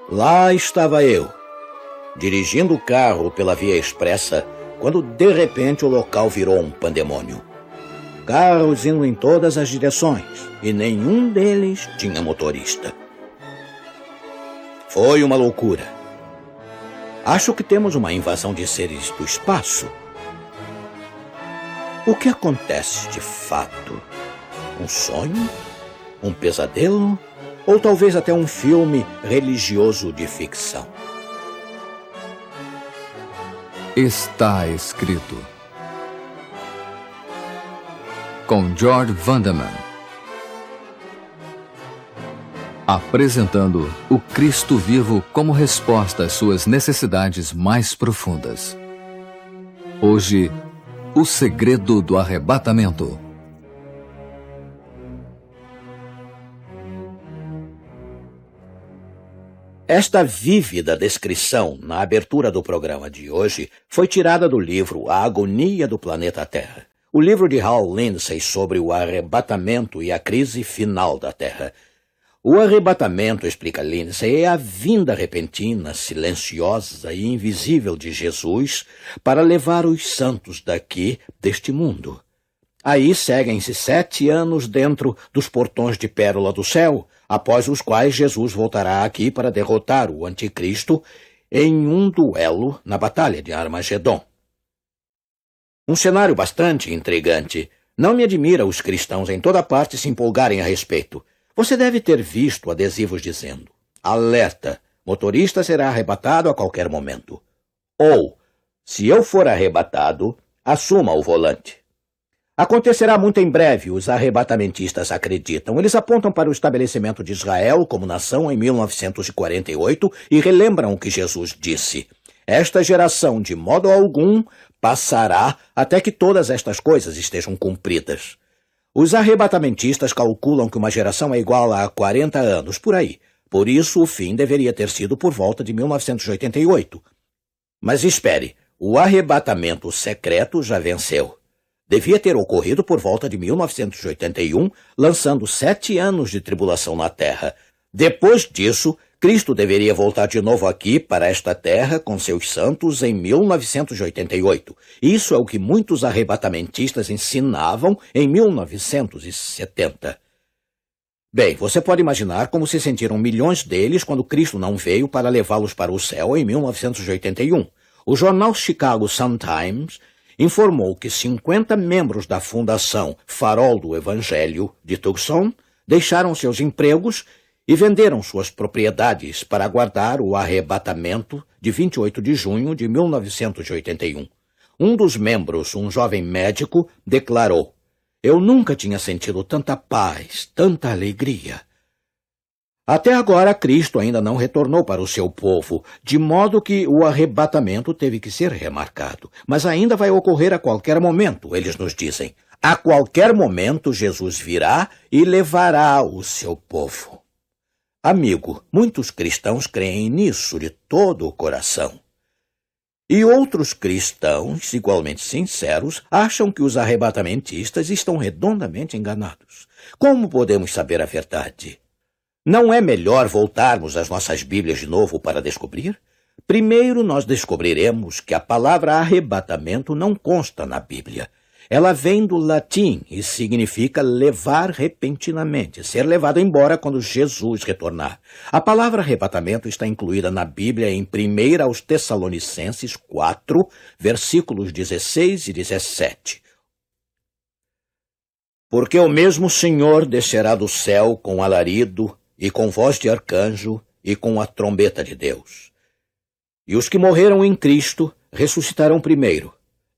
Lá estava eu, dirigindo o carro pela via expressa, quando de repente o local virou um pandemônio. Carros indo em todas as direções e nenhum deles tinha motorista. Foi uma loucura. Acho que temos uma invasão de seres do espaço. O que acontece de fato? Um sonho? Um pesadelo? Ou talvez até um filme religioso de ficção? Está escrito. Com George Vanderman. Apresentando o Cristo vivo como resposta às suas necessidades mais profundas. Hoje, o segredo do arrebatamento. Esta vívida descrição na abertura do programa de hoje foi tirada do livro A Agonia do Planeta Terra, o livro de Hal Lindsey sobre o arrebatamento e a crise final da Terra. O arrebatamento, explica Lindsey, é a vinda repentina, silenciosa e invisível de Jesus para levar os santos deste mundo. Aí seguem-se 7 anos dentro dos portões de pérola do céu, após os quais Jesus voltará aqui para derrotar o anticristo em um duelo na Batalha de Armagedon. Um cenário bastante intrigante. Não me admira os cristãos em toda parte se empolgarem a respeito. Você deve ter visto adesivos dizendo: alerta, motorista será arrebatado a qualquer momento. Ou, se eu for arrebatado, assuma o volante. Acontecerá muito em breve, os arrebatamentistas acreditam. Eles apontam para o estabelecimento de Israel como nação em 1948 e relembram o que Jesus disse: esta geração, de modo algum, passará até que todas estas coisas estejam cumpridas. Os arrebatamentistas calculam que uma geração é igual a 40 anos, por aí. Por isso, o fim deveria ter sido por volta de 1988. Mas espere, o arrebatamento secreto já venceu. Devia ter ocorrido por volta de 1981, lançando 7 anos de tribulação na Terra. Depois disso, Cristo deveria voltar de novo aqui para esta Terra com seus santos em 1988. Isso é o que muitos arrebatamentistas ensinavam em 1970. Bem, você pode imaginar como se sentiram milhões deles quando Cristo não veio para levá-los para o céu em 1981. O jornal Chicago Sun-Times informou que 50 membros da Fundação Farol do Evangelho de Tucson deixaram seus empregos e venderam suas propriedades para aguardar o arrebatamento de 28 de junho de 1981. Um dos membros, um jovem médico, declarou: eu nunca tinha sentido tanta paz, tanta alegria. Até agora, Cristo ainda não retornou para o seu povo, de modo que o arrebatamento teve que ser remarcado. Mas ainda vai ocorrer a qualquer momento, eles nos dizem. A qualquer momento, Jesus virá e levará o seu povo. Amigo, muitos cristãos creem nisso de todo o coração. E outros cristãos, igualmente sinceros, acham que os arrebatamentistas estão redondamente enganados. Como podemos saber a verdade? Não é melhor voltarmos às nossas Bíblias de novo para descobrir? Primeiro nós descobriremos que a palavra arrebatamento não consta na Bíblia. Ela vem do latim e significa levar repentinamente, ser levado embora quando Jesus retornar. A palavra arrebatamento está incluída na Bíblia em 1 aos Tessalonicenses 4, versículos 16 e 17. Porque o mesmo Senhor descerá do céu com alarido e com voz de arcanjo e com a trombeta de Deus. E os que morreram em Cristo ressuscitarão primeiro.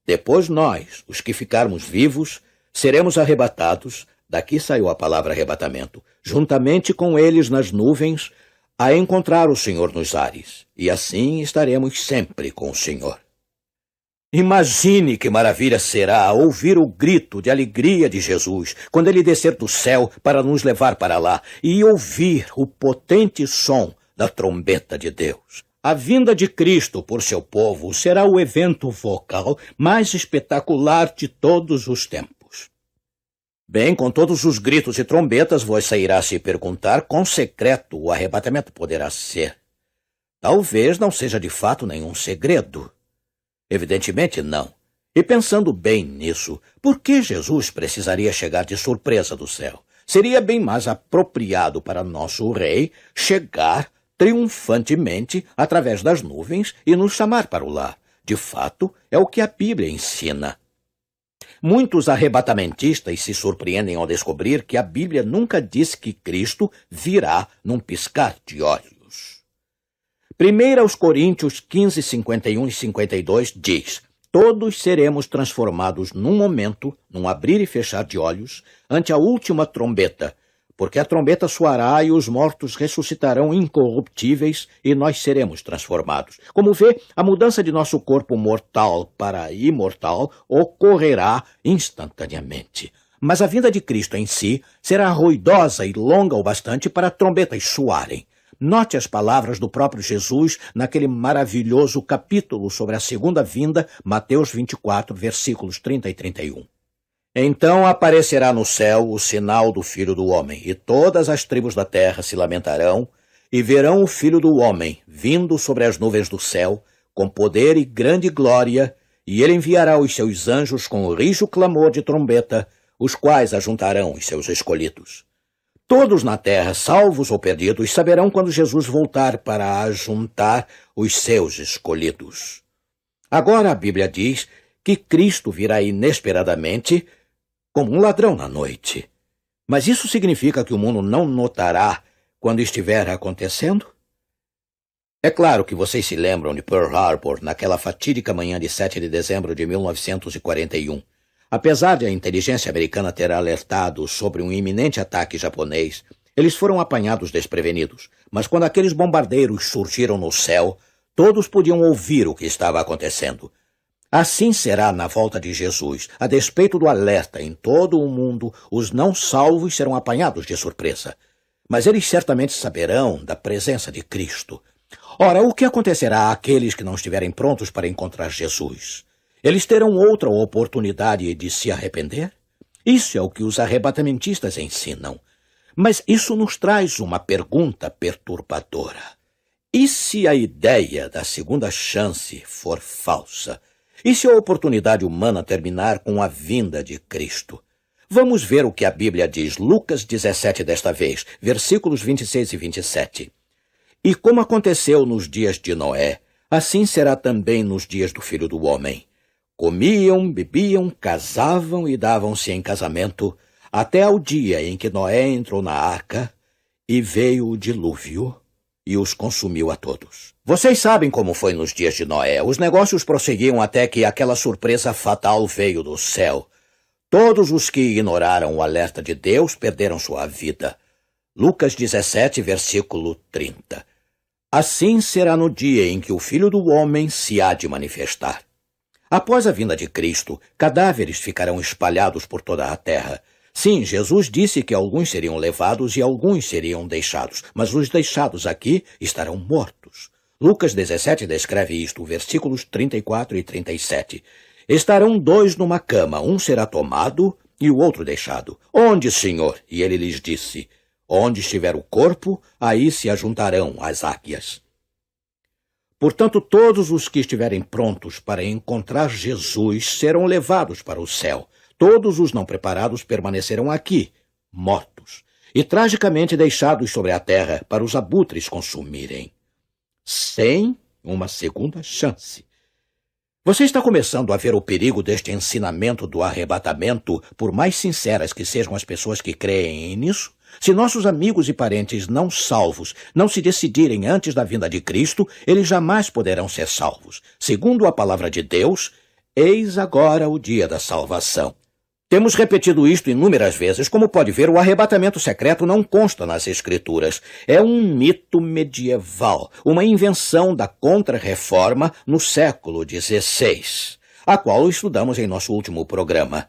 Depois nós, os que ficarmos vivos, seremos arrebatados, daqui saiu a palavra arrebatamento, juntamente com eles nas nuvens, a encontrar o Senhor nos ares, e assim estaremos sempre com o Senhor. Imagine que maravilha será ouvir o grito de alegria de Jesus quando ele descer do céu para nos levar para lá e ouvir o potente som da trombeta de Deus. A vinda de Cristo por seu povo será o evento vocal mais espetacular de todos os tempos. Bem, com todos os gritos e trombetas, você irá se perguntar quão secreto o arrebatamento poderá ser. Talvez não seja de fato nenhum segredo. Evidentemente não. E pensando bem nisso, por que Jesus precisaria chegar de surpresa do céu? Seria bem mais apropriado para nosso rei chegar triunfantemente através das nuvens e nos chamar para o lar. De fato, é o que a Bíblia ensina. Muitos arrebatamentistas se surpreendem ao descobrir que a Bíblia nunca diz que Cristo virá num piscar de olhos. 1 Coríntios 15, 51 e 52 diz: todos seremos transformados num momento, num abrir e fechar de olhos, ante a última trombeta, porque a trombeta soará e os mortos ressuscitarão incorruptíveis e nós seremos transformados. Como vê, a mudança de nosso corpo mortal para imortal ocorrerá instantaneamente. Mas a vinda de Cristo em si será ruidosa e longa o bastante para trombetas soarem. Note as palavras do próprio Jesus naquele maravilhoso capítulo sobre a segunda vinda, Mateus 24, versículos 30 e 31. Então aparecerá no céu o sinal do Filho do Homem, e todas as tribos da terra se lamentarão, e verão o Filho do Homem vindo sobre as nuvens do céu, com poder e grande glória, e ele enviará os seus anjos com o rijo clamor de trombeta, os quais ajuntarão os seus escolhidos. Todos na terra, salvos ou perdidos, saberão quando Jesus voltar para ajuntar os seus escolhidos. Agora a Bíblia diz que Cristo virá inesperadamente como um ladrão na noite. Mas isso significa que o mundo não notará quando estiver acontecendo? É claro que vocês se lembram de Pearl Harbor naquela fatídica manhã de 7 de dezembro de 1941. Apesar de a inteligência americana ter alertado sobre um iminente ataque japonês, eles foram apanhados desprevenidos. Mas quando aqueles bombardeiros surgiram no céu, todos podiam ouvir o que estava acontecendo. Assim será na volta de Jesus. A despeito do alerta em todo o mundo, os não salvos serão apanhados de surpresa. Mas eles certamente saberão da presença de Cristo. Ora, o que acontecerá àqueles que não estiverem prontos para encontrar Jesus? Eles terão outra oportunidade de se arrepender? Isso é o que os arrebatamentistas ensinam. Mas isso nos traz uma pergunta perturbadora. E se a ideia da segunda chance for falsa? E se a oportunidade humana terminar com a vinda de Cristo? Vamos ver o que a Bíblia diz, Lucas 17 desta vez, versículos 26 e 27. E como aconteceu nos dias de Noé, assim será também nos dias do Filho do Homem. Comiam, bebiam, casavam e davam-se em casamento, até ao dia em que Noé entrou na arca e veio o dilúvio e os consumiu a todos. Vocês sabem como foi nos dias de Noé. Os negócios prosseguiam até que aquela surpresa fatal veio do céu. Todos os que ignoraram o alerta de Deus perderam sua vida. Lucas 17, versículo 30. Assim será no dia em que o Filho do Homem se há de manifestar. Após a vinda de Cristo, cadáveres ficarão espalhados por toda a terra. Sim, Jesus disse que alguns seriam levados e alguns seriam deixados, mas os deixados aqui estarão mortos. Lucas 17 descreve isto, versículos 34 e 37. Estarão dois numa cama, um será tomado e o outro deixado. Onde, Senhor? E ele lhes disse, onde estiver o corpo, aí se ajuntarão as águias. Portanto, todos os que estiverem prontos para encontrar Jesus serão levados para o céu. Todos os não preparados permanecerão aqui, mortos, e tragicamente deixados sobre a terra para os abutres consumirem, sem uma segunda chance. Você está começando a ver o perigo deste ensinamento do arrebatamento, por mais sinceras que sejam as pessoas que creem nisso? Se nossos amigos e parentes não salvos não se decidirem antes da vinda de Cristo, eles jamais poderão ser salvos. Segundo a palavra de Deus, eis agora o dia da salvação. Temos repetido isto inúmeras vezes. Como pode ver, o arrebatamento secreto não consta nas Escrituras. É um mito medieval, uma invenção da Contra-Reforma no século XVI, a qual estudamos em nosso último programa.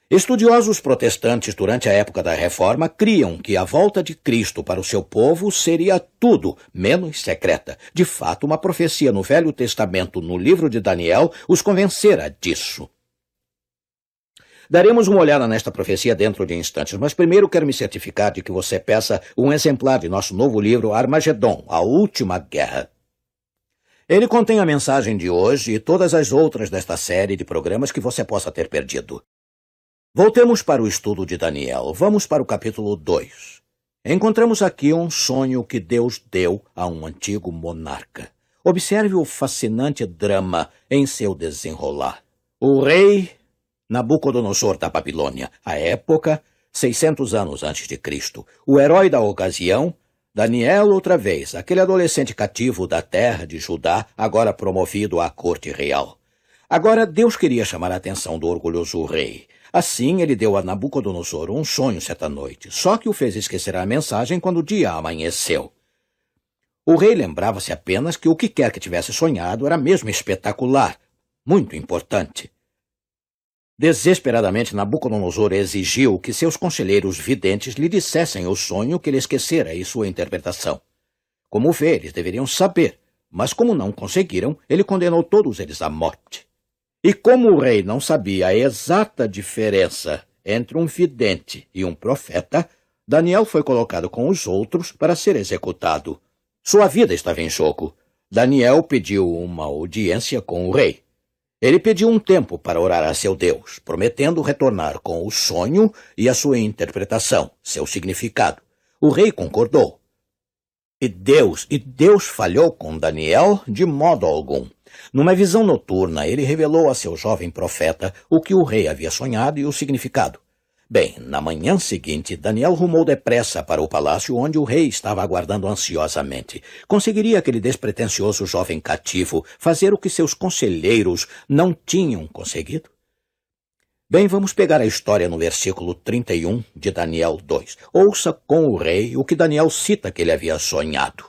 Estudiosos protestantes durante a época da Reforma criam que a volta de Cristo para o seu povo seria tudo menos secreta. De fato, uma profecia no Velho Testamento, no livro de Daniel, os convencera disso. Daremos uma olhada nesta profecia dentro de instantes, mas primeiro quero me certificar de que você peça um exemplar de nosso novo livro Armagedon, A Última Guerra. Ele contém a mensagem de hoje e todas as outras desta série de programas que você possa ter perdido. Voltemos para o estudo de Daniel. Vamos para o capítulo 2. Encontramos aqui um sonho que Deus deu a um antigo monarca. Observe o fascinante drama em seu desenrolar. O rei Nabucodonosor da Babilônia, à época, 600 anos antes de Cristo. O herói da ocasião, Daniel outra vez, aquele adolescente cativo da terra de Judá, agora promovido à corte real. Agora Deus queria chamar a atenção do orgulhoso rei. Assim, ele deu a Nabucodonosor um sonho certa noite, só que o fez esquecer a mensagem quando o dia amanheceu. O rei lembrava-se apenas que o que quer que tivesse sonhado era mesmo espetacular, muito importante. Desesperadamente, Nabucodonosor exigiu que seus conselheiros videntes lhe dissessem o sonho que ele esquecera e sua interpretação. Como vê, eles deveriam saber, mas como não conseguiram, ele condenou todos eles à morte. E como o rei não sabia a exata diferença entre um vidente e um profeta, Daniel foi colocado com os outros para ser executado. Sua vida estava em jogo. Daniel pediu uma audiência com o rei. Ele pediu um tempo para orar a seu Deus, prometendo retornar com o sonho e a sua interpretação, seu significado. O rei concordou. E Deus falhou com Daniel de modo algum. Numa visão noturna, ele revelou a seu jovem profeta o que o rei havia sonhado e o significado. Bem, na manhã seguinte, Daniel rumou depressa para o palácio onde o rei estava aguardando ansiosamente. Conseguiria aquele despretensioso jovem cativo fazer o que seus conselheiros não tinham conseguido? Bem, vamos pegar a história no versículo 31 de Daniel 2. Ouça com o rei o que Daniel cita que ele havia sonhado.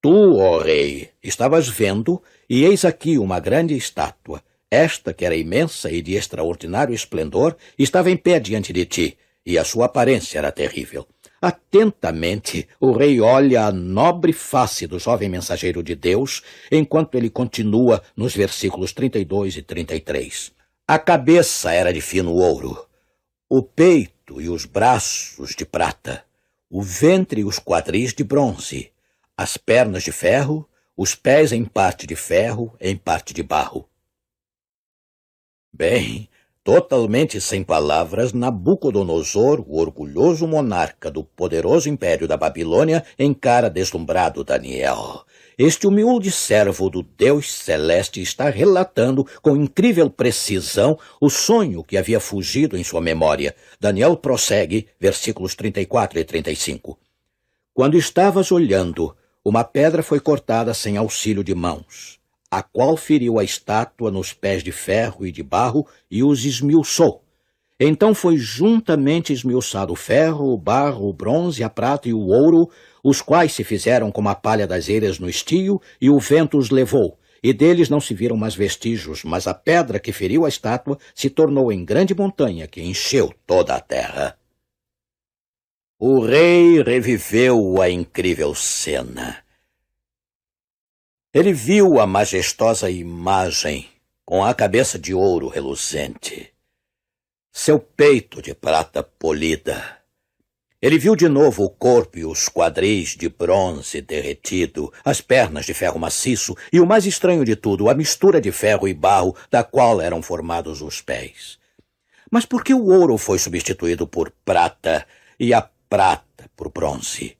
Tu, ó rei, estavas vendo, e eis aqui uma grande estátua. Esta, que era imensa e de extraordinário esplendor, estava em pé diante de ti, e a sua aparência era terrível. Atentamente, o rei olha a nobre face do jovem mensageiro de Deus, enquanto ele continua nos versículos 32 e 33. A cabeça era de fino ouro, o peito e os braços de prata, o ventre e os quadris de bronze, as pernas de ferro, os pés em parte de ferro, em parte de barro. Bem, totalmente sem palavras, Nabucodonosor, o orgulhoso monarca do poderoso império da Babilônia, encara deslumbrado Daniel. Este humilde servo do Deus Celeste está relatando com incrível precisão o sonho que havia fugido em sua memória. Daniel prossegue, versículos 34 e 35. Quando estavas olhando, uma pedra foi cortada sem auxílio de mãos, a qual feriu a estátua nos pés de ferro e de barro e os esmiuçou. Então foi juntamente esmiuçado o ferro, o barro, o bronze, a prata e o ouro, os quais se fizeram como a palha das eiras no estio, e o vento os levou. E deles não se viram mais vestígios, mas a pedra que feriu a estátua se tornou em grande montanha que encheu toda a terra. O rei reviveu a incrível cena. Ele viu a majestosa imagem com a cabeça de ouro reluzente, seu peito de prata polida. Ele viu de novo o corpo e os quadris de bronze derretido, as pernas de ferro maciço e, o mais estranho de tudo, a mistura de ferro e barro da qual eram formados os pés. Mas por que o ouro foi substituído por prata e a prata por bronze?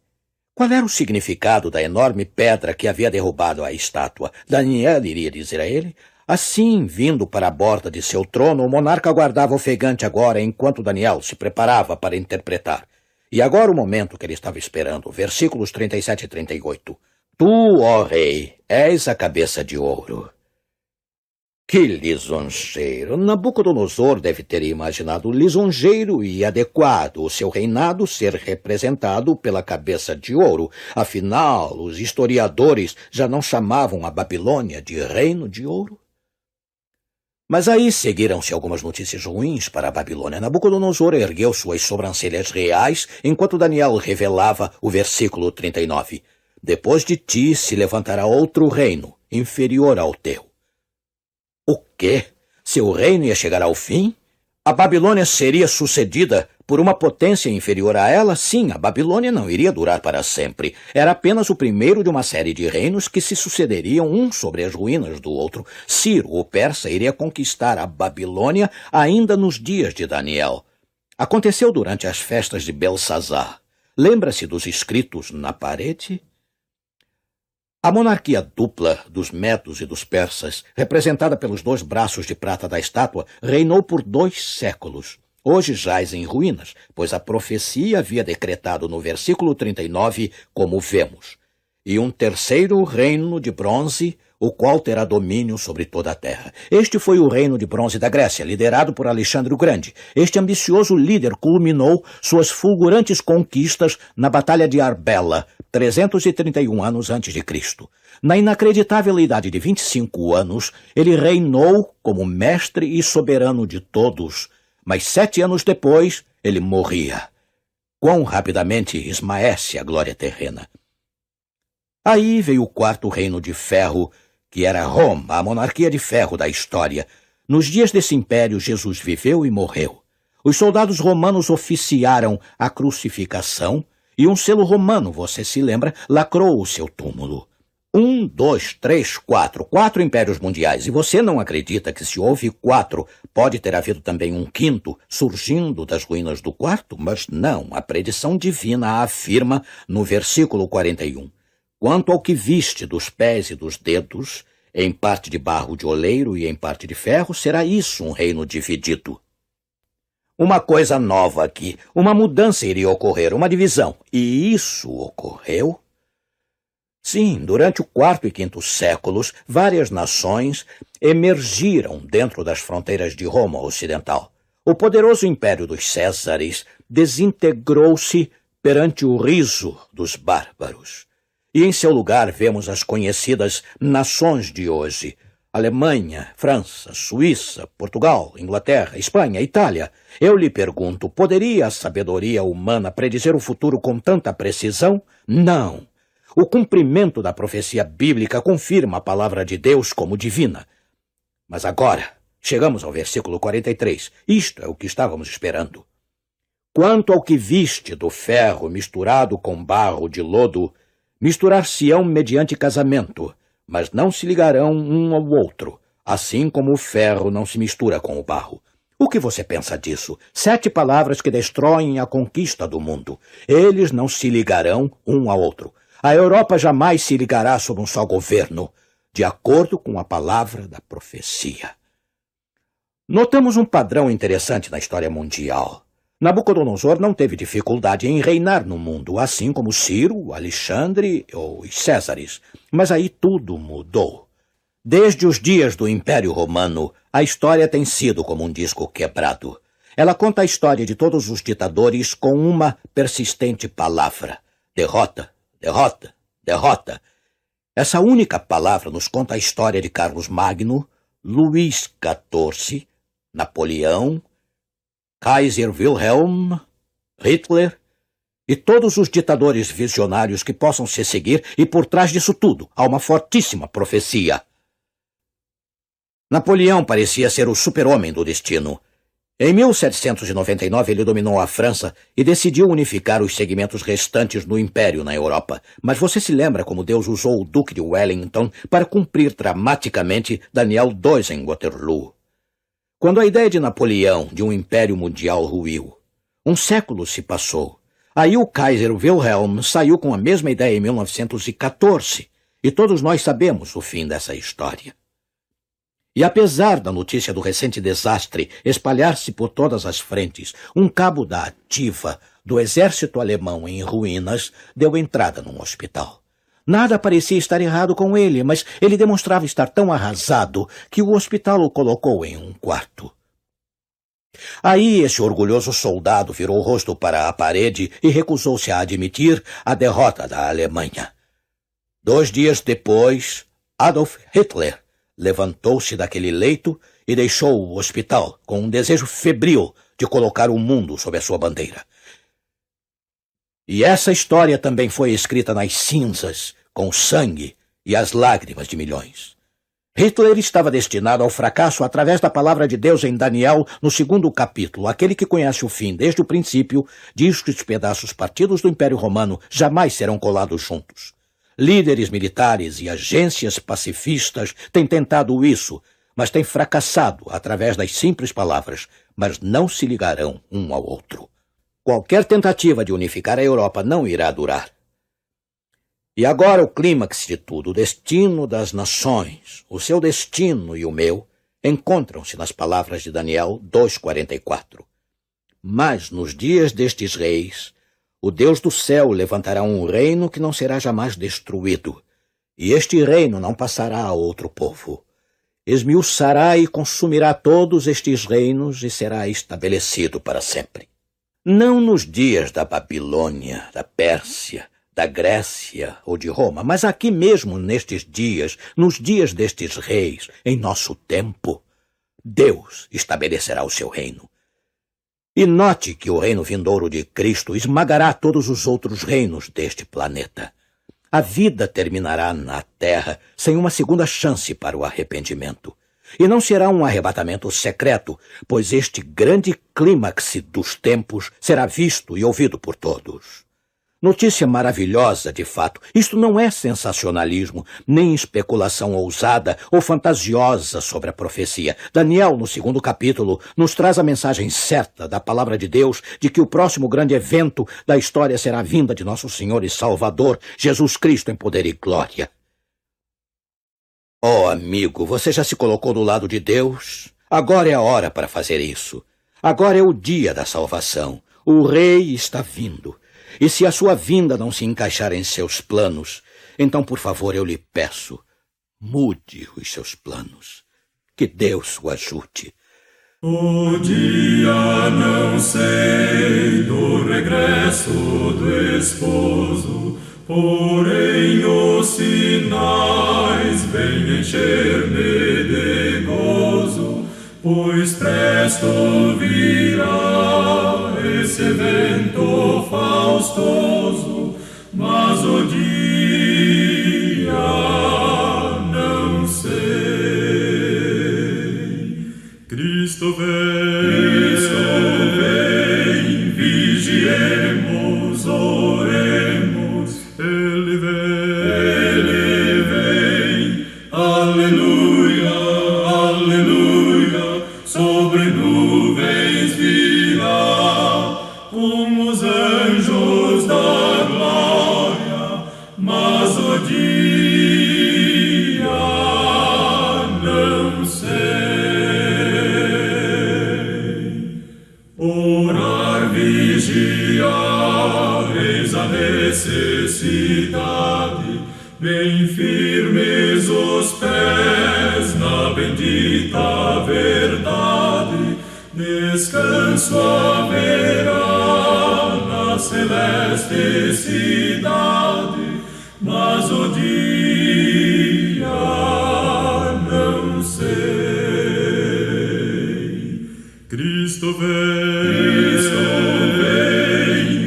Qual era o significado da enorme pedra que havia derrubado a estátua? Daniel iria dizer a ele. Assim, vindo para a borda de seu trono, o monarca aguardava ofegante agora, enquanto Daniel se preparava para interpretar. E agora o momento que ele estava esperando, versículos 37 e 38. Tu, ó rei, és a cabeça de ouro. Que lisonjeiro! Nabucodonosor deve ter imaginado lisonjeiro e adequado o seu reinado ser representado pela cabeça de ouro. Afinal, os historiadores já não chamavam a Babilônia de reino de ouro? Mas aí seguiram-se algumas notícias ruins para a Babilônia. Nabucodonosor ergueu suas sobrancelhas reais enquanto Daniel revelava o versículo 39. Depois de ti se levantará outro reino, inferior ao teu. O quê? Seu reino ia chegar ao fim? A Babilônia seria sucedida por uma potência inferior a ela, sim, a Babilônia não iria durar para sempre. Era apenas o primeiro de uma série de reinos que se sucederiam um sobre as ruínas do outro. Ciro, o persa, iria conquistar a Babilônia ainda nos dias de Daniel. Aconteceu durante as festas de Belsazar. Lembra-se dos escritos na parede? A monarquia dupla dos medos e dos persas, representada pelos 2 braços de prata da estátua, reinou por 2 séculos. Hoje jaz em ruínas, pois a profecia havia decretado no versículo 39, como vemos. E um terceiro reino de bronze, o qual terá domínio sobre toda a terra. Este foi o reino de bronze da Grécia, liderado por Alexandre o Grande. Este ambicioso líder culminou suas fulgurantes conquistas na Batalha de Arbela, 331 anos antes de Cristo. Na inacreditável idade de 25 anos, ele reinou como mestre e soberano de todos. Mas 7 anos depois, ele morria. Quão rapidamente esmaece a glória terrena. Aí veio o 4º reino de ferro, que era Roma, a monarquia de ferro da história. Nos dias desse império, Jesus viveu e morreu. Os soldados romanos oficiaram a crucificação e um selo romano, você se lembra, lacrou o seu túmulo. 1, 2, 3, 4. 4 impérios mundiais. E você não acredita que se houve 4, pode ter havido também um 5º surgindo das ruínas do 4º? Mas não, a predição divina afirma no versículo 41. Quanto ao que viste dos pés e dos dedos, em parte de barro de oleiro e em parte de ferro, será isso um reino dividido. Uma coisa nova aqui, uma mudança iria ocorrer, uma divisão. E isso ocorreu? Sim, durante o 4º e 5º séculos, várias nações emergiram dentro das fronteiras de Roma Ocidental. O poderoso império dos Césares desintegrou-se perante o riso dos bárbaros. E em seu lugar vemos as conhecidas nações de hoje: Alemanha, França, Suíça, Portugal, Inglaterra, Espanha, Itália. Eu lhe pergunto, poderia a sabedoria humana predizer o futuro com tanta precisão? Não. O cumprimento da profecia bíblica confirma a palavra de Deus como divina. Mas agora, chegamos ao versículo 43. Isto é o que estávamos esperando. Quanto ao que viste do ferro misturado com barro de lodo, misturar-se-ão mediante casamento, mas não se ligarão um ao outro, assim como o ferro não se mistura com o barro. O que você pensa disso? 7 palavras que destroem a conquista do mundo. Eles não se ligarão um ao outro. A Europa jamais se ligará sob um só governo, de acordo com a palavra da profecia. Notamos um padrão interessante na história mundial. Nabucodonosor não teve dificuldade em reinar no mundo, assim como Ciro, Alexandre ou os Césares. Mas aí tudo mudou. Desde os dias do Império Romano, a história tem sido como um disco quebrado. Ela conta a história de todos os ditadores com uma persistente palavra: derrota, derrota, derrota. Essa única palavra nos conta a história de Carlos Magno, Luís XIV, Napoleão, Kaiser Wilhelm, Hitler e todos os ditadores visionários que possam se seguir, e por trás disso tudo há uma fortíssima profecia. Napoleão parecia ser o super-homem do destino. Em 1799 ele dominou a França e decidiu unificar os segmentos restantes do Império na Europa. Mas você se lembra como Deus usou o Duque de Wellington para cumprir dramaticamente Daniel 2 em Waterloo. Quando a ideia de Napoleão de um império mundial ruiu, um século se passou. Aí o Kaiser Wilhelm saiu com a mesma ideia em 1914, e todos nós sabemos o fim dessa história. E apesar da notícia do recente desastre espalhar-se por todas as frentes, um cabo da ativa do exército alemão em ruínas deu entrada num hospital. Nada parecia estar errado com ele, mas ele demonstrava estar tão arrasado que o hospital o colocou em um quarto. Aí esse orgulhoso soldado virou o rosto para a parede e recusou-se a admitir a derrota da Alemanha. 2 dias depois, Adolf Hitler levantou-se daquele leito e deixou o hospital com um desejo febril de colocar o mundo sob a sua bandeira. E essa história também foi escrita nas cinzas, com o sangue e as lágrimas de milhões. Hitler estava destinado ao fracasso através da palavra de Deus em Daniel, no 2º capítulo. Aquele que conhece o fim desde o princípio diz que os pedaços partidos do Império Romano jamais serão colados juntos. Líderes militares e agências pacifistas têm tentado isso, mas têm fracassado através das simples palavras, mas não se ligarão um ao outro. Qualquer tentativa de unificar a Europa não irá durar. E agora o clímax de tudo, o destino das nações, o seu destino e o meu, encontram-se nas palavras de Daniel 2,44. Mas nos dias destes reis, o Deus do céu levantará um reino que não será jamais destruído, e este reino não passará a outro povo. Esmiuçará e consumirá todos estes reinos e será estabelecido para sempre. Não nos dias da Babilônia, da Pérsia, da Grécia ou de Roma, mas aqui mesmo nestes dias, nos dias destes reis, em nosso tempo, Deus estabelecerá o seu reino. E note que o reino vindouro de Cristo esmagará todos os outros reinos deste planeta. A vida terminará na terra sem uma segunda chance para o arrependimento. E não será um arrebatamento secreto, pois este grande clímax dos tempos será visto e ouvido por todos. Notícia maravilhosa, de fato. Isto não é sensacionalismo, nem especulação ousada ou fantasiosa sobre a profecia. Daniel, no 2º capítulo, nos traz a mensagem certa da palavra de Deus de que o próximo grande evento da história será a vinda de nosso Senhor e Salvador, Jesus Cristo em poder e glória. Oh, amigo, você já se colocou do lado de Deus? Agora é a hora para fazer isso. Agora é o dia da salvação. O Rei está vindo. E se a sua vinda não se encaixar em seus planos, então, por favor, eu lhe peço, mude os seus planos. Que Deus o ajude. O dia não sei do regresso do esposo, porém os sinais vêm encher-me de gozo, pois presto virá esse evento faustoso, mas o dia não sei. Cristo vem, vigiemos, oremos, Ele vem, aleluia, aleluia, sobre nuvens virá, como os anjos da glória, mas o dia não sei. Orar, vigiar, eis a necessidade, bem firmes os pés na bendita verdade, descanso haverá na celeste cidade, mas o dia não sei. Cristo vem,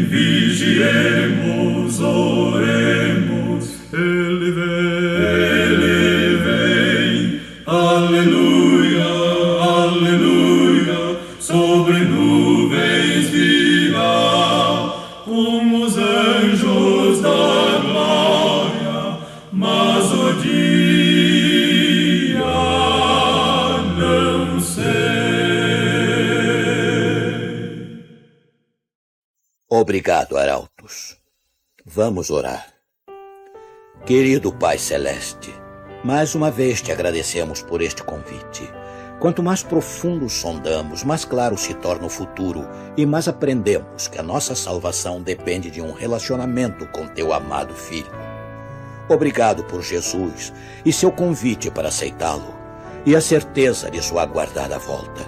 vigiemos, oremos, Ele vem, aleluia, aleluia, sobre nuvens virá, como os anjos da glória, mas o dia não sei. Obrigado, arautos. Vamos orar. Querido Pai Celeste, mais uma vez te agradecemos por este convite. Quanto mais profundo sondamos, mais claro se torna o futuro e mais aprendemos que a nossa salvação depende de um relacionamento com teu amado Filho. Obrigado por Jesus e seu convite para aceitá-lo e a certeza de sua aguardada volta.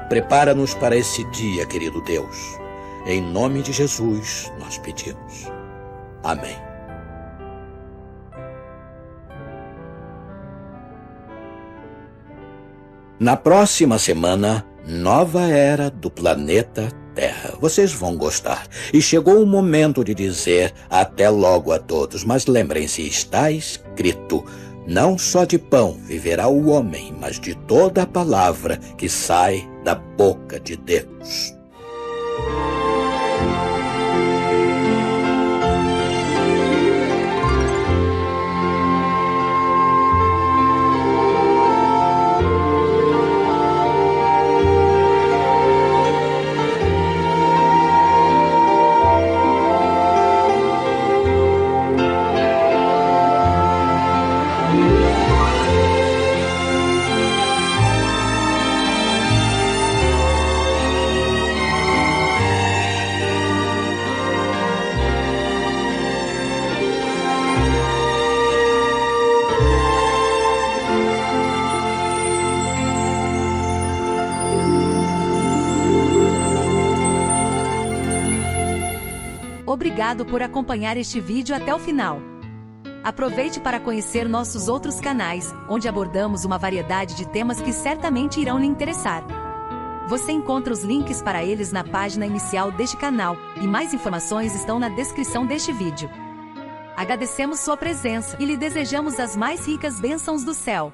Prepara-nos para esse dia, querido Deus. Em nome de Jesus nós pedimos. Amém. Na próxima semana, nova era do planeta Terra. Vocês vão gostar. E chegou o momento de dizer até logo a todos. Mas lembrem-se, está escrito: Não só de pão viverá o homem, mas de toda a palavra que sai da boca de Deus. Obrigado por acompanhar este vídeo até o final. Aproveite para conhecer nossos outros canais, onde abordamos uma variedade de temas que certamente irão lhe interessar. Você encontra os links para eles na página inicial deste canal, e mais informações estão na descrição deste vídeo. Agradecemos sua presença e lhe desejamos as mais ricas bênçãos do céu.